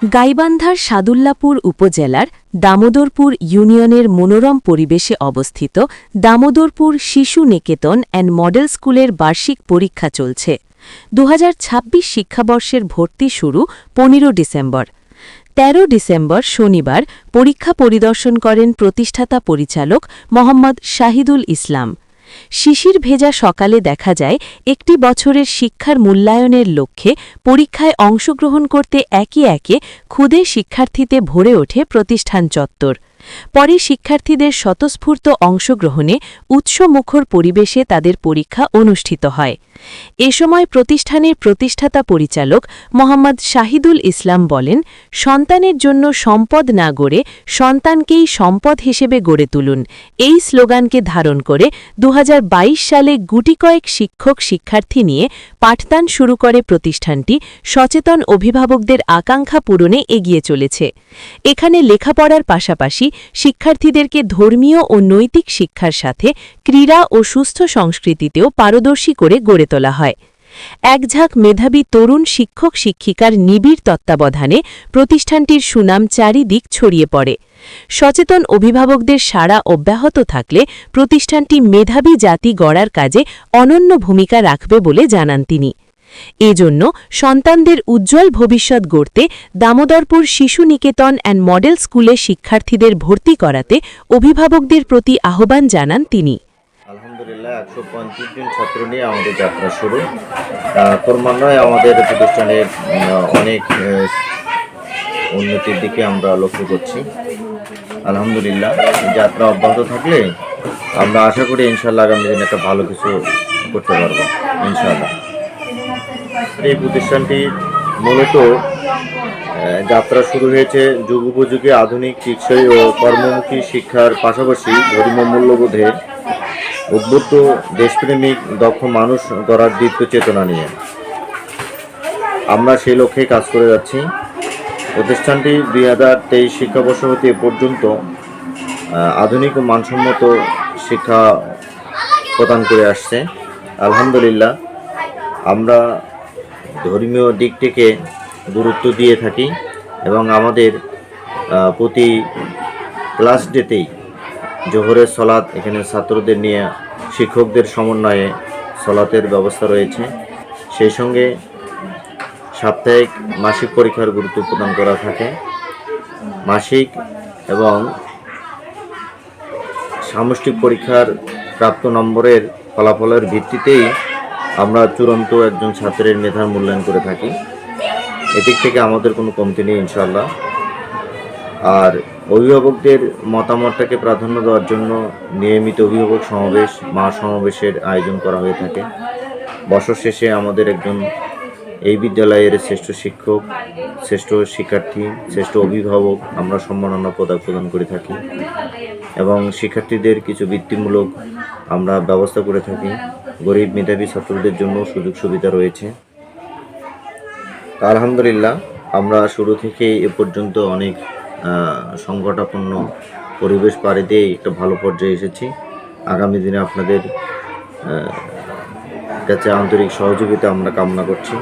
গাইবান্ধার সাদুল্লাপুর উপজেলার দামোদরপুর ইউনিয়নের মনোরম পরিবেশে অবস্থিত দামোদরপুর শিশু নিকেতন অ্যান্ড মডেল স্কুলের বার্ষিক পরীক্ষা চলছে। ২০২৬ শিক্ষাবর্ষের ভর্তি শুরু ১৫ ডিসেম্বর। ১৩ ডিসেম্বর শনিবার পরীক্ষা পরিদর্শন করেন প্রতিষ্ঠাতা পরিচালক মোহাম্মদ শাহিদুল ইসলাম। শিশির ভেজা সকালে দেখা যায় একটি বছরের শিক্ষার মূল্যায়নের লক্ষ্যে পরীক্ষায় অংশগ্রহণ করতে একে একে ক্ষুদে শিক্ষার্থীতে ভরে ওঠে প্রতিষ্ঠান চত্বর। পরে শিক্ষার্থীদের স্বতঃস্ফূর্ত অংশগ্রহণে উৎসমুখর পরিবেশে তাদের পরীক্ষা অনুষ্ঠিত হয়। এ সময় প্রতিষ্ঠানের প্রতিষ্ঠাতা পরিচালক মোহাম্মদ শাহিদুল ইসলাম বলেন, সন্তানের জন্য সম্পদ না গড়ে সন্তানকেই সম্পদ হিসেবে গড়ে তুলুন, এই স্লোগানকে ধারণ করে ২০২২ সালে গুটিকয়েক শিক্ষক শিক্ষার্থী নিয়ে পাঠদান শুরু করে প্রতিষ্ঠানটি সচেতন অভিভাবকদের আকাঙ্ক্ষা পূরণে এগিয়ে চলেছে। এখানে লেখাপড়ার পাশাপাশি শিক্ষার্থীদেরকে ধর্মীয় ও নৈতিক শিক্ষার সাথে ক্রীড়া ও সুস্থ সংস্কৃতিতেও পারদর্শী করে গড়ে তোলা হয়। একঝাঁক মেধাবী তরুণ শিক্ষক শিক্ষিকার নিবিড় তত্ত্বাবধানে প্রতিষ্ঠানটির সুনাম চারিদিক ছড়িয়ে পড়ে। সচেতন অভিভাবকদের সাড়া অব্যাহত থাকলে প্রতিষ্ঠানটি মেধাবী জাতি গড়ার কাজে অনন্য ভূমিকা রাখবে বলে জানান তিনি। এজন্য সন্তানদের উজ্জ্বল ভবিষ্যৎ গড়তে দামোদরপুর শিশু নিকেতন অ্যান্ড মডেল স্কুলে শিক্ষার্থীদের ভর্তি করাতে অভিভাবকদের প্রতি আহ্বান জানান তিনি। আলহামদুলিল্লাহ ১৩৫ জন ছাত্র নিয়ে আমাদের যাত্রা শুরু। ক্রমান্বয়ে আমাদের প্রতিষ্ঠানের অনেক উন্নতির দিকে আমরা লক্ষ্য করছি। আলহামদুলিল্লাহ যাত্রা অব্যাহত থাকলে আমরা আশা করি ইনশাআল্লাহ আগামী দিনে একটা ভালো কিছু করতে পারবো ইনশাআল্লাহ। এই প্রতিষ্ঠানটি মূলত যাত্রা শুরু হয়েছে যুগোপযোগী আধুনিক টেকসই ও কর্মমুখী শিক্ষার পাশাপাশি ধর্মীয় মূল্যবোধে উদ্বুদ্ধ দেশপ্রেমিক দক্ষ মানুষ গড়ার দীপ্ত চেতনা নিয়ে আমরা সেই লক্ষ্যে কাজ করে যাচ্ছি। প্রতিষ্ঠানটি ২০২৩ শিক্ষাবর্ষ হতে এ পর্যন্ত আধুনিক ও মানসম্মত শিক্ষা প্রদান করে আসছে। আলহামদুলিল্লাহ আমরা ধর্মীয় দিকটিকে গুরুত্ব দিয়ে থাকি এবং আমাদের প্রতি ক্লাস ডেতেই জোহরের সলাত এখানে ছাত্রদের নিয়ে শিক্ষকদের সমন্বয়ে সলাতের ব্যবস্থা রয়েছে। সেই সঙ্গে সাপ্তাহিক মাসিক পরীক্ষার গুরুত্ব প্রদান করা থাকে। মাসিক এবং সামষ্টিক পরীক্ষার প্রাপ্ত নম্বরের ফলাফলের ভিত্তিতেই আমরা চূড়ান্ত একজন ছাত্রের মেধার মূল্যায়ন করে থাকি। এদিক থেকে আমাদের কোনো কমতি নেই ইনশাআল্লাহ। আর অভিভাবকদের মতামতটাকে প্রাধান্য দেওয়ার জন্য নিয়মিত অভিভাবক সমাবেশ মহাসমাবেশের আয়োজন করা হয়ে থাকে। বছর শেষে আমাদের একজন এই বিদ্যালয়ের শ্রেষ্ঠ শিক্ষক, শ্রেষ্ঠ শিক্ষার্থী, শ্রেষ্ঠ অভিভাবক আমরা সম্মাননা পদক প্রদান করে থাকি এবং শিক্ষার্থীদের কিছু বৃত্তিমূলক আমরা ব্যবস্থা করে থাকি। গরিব মেধাবী ছাত্রদের জন্য সুযোগ সুবিধা রয়েছে। আলহামদুলিল্লাহ আমরা শুরু থেকে এ পর্যন্ত অনেক সংকটাপন্ন পরিবেশ পাড়ি দিয়ে একটা ভালো পর্যায়ে এসেছি। আগামী দিনে আপনাদের কাছে আন্তরিক সহযোগিতা আমরা কামনা করছি।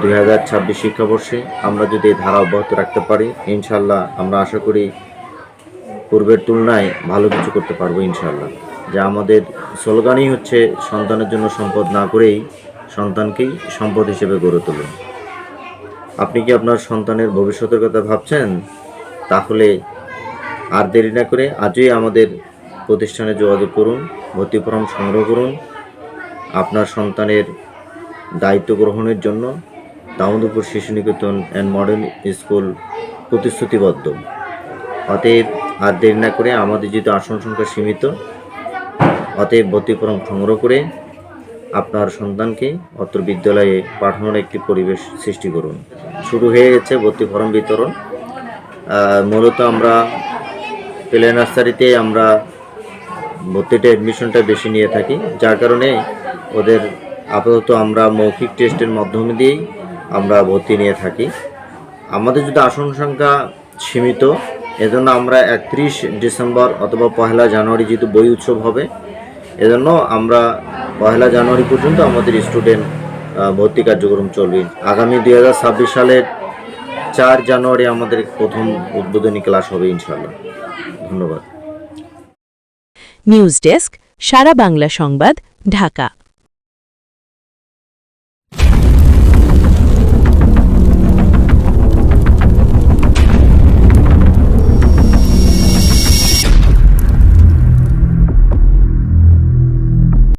২০২৬ শিক্ষাবর্ষে আমরা যদি এই ধারা অব্যাহত রাখতে পারি ইনশাআল্লাহ আমরা আশা করি পূর্বের তুলনায় ভালো কিছু করতে পারবো ইনশাআল্লাহ। যা আমাদের স্লোগানই হচ্ছে সন্তানের জন্য সম্পদ না করেই সন্তানকেই সম্পদ হিসেবে গড়ে তুলুন। আপনি কি আপনার সন্তানের ভবিষ্যতের কথা ভাবছেন? তাহলে আর দেরি না করে আজই আমাদের প্রতিষ্ঠানে যোগাযোগ করুন, ভর্তি ফরম সংগ্রহ করুন। আপনার সন্তানের দায়িত্ব গ্রহণের জন্য দামোদরপুর শিশু নিকেতন অ্যান্ড মডেল স্কুল প্রতিশ্রুতিবদ্ধ। অতএব আর দেরি না করে আমাদের যেহেতু আসন সংখ্যা সীমিত, অতএব ভর্তি ফরম সংগ্রহ করে আপনার সন্তানকে অত্র বিদ্যালয়ে পাঠানোর একটি পরিবেশ সৃষ্টি করুন। শুরু হয়ে গেছে ভর্তি ফরম বিতরণ। মূলত আমরা প্লে নার্সারিতে আমরা ভর্তিটা অ্যাডমিশনটা বেশি নিয়ে থাকি, যার কারণে ওদের আপাতত আমরা মৌখিক টেস্টের মাধ্যমে দিয়েই আমরা ভর্তি নিয়ে থাকি। আমাদের যদি আসন সংখ্যা সীমিত, এজন্য আমরা ৩১ ডিসেম্বর অথবা ১লা জানুয়ারি যেহেতু বই উৎসব হবে, এজন্য আমরা ১লা জানুয়ারি পর্যন্ত আমাদের স্টুডেন্ট ভর্তি কার্যক্রম চলবে। আগামী ২০২৬ সালের 4 জানুয়ারি আমাদের প্রথম উদ্বোধনী ক্লাস হবে ইনশাআল্লাহ। ধন্যবাদ। নিউজ ডেস্ক, সারা বাংলা সংবাদ, ঢাকা।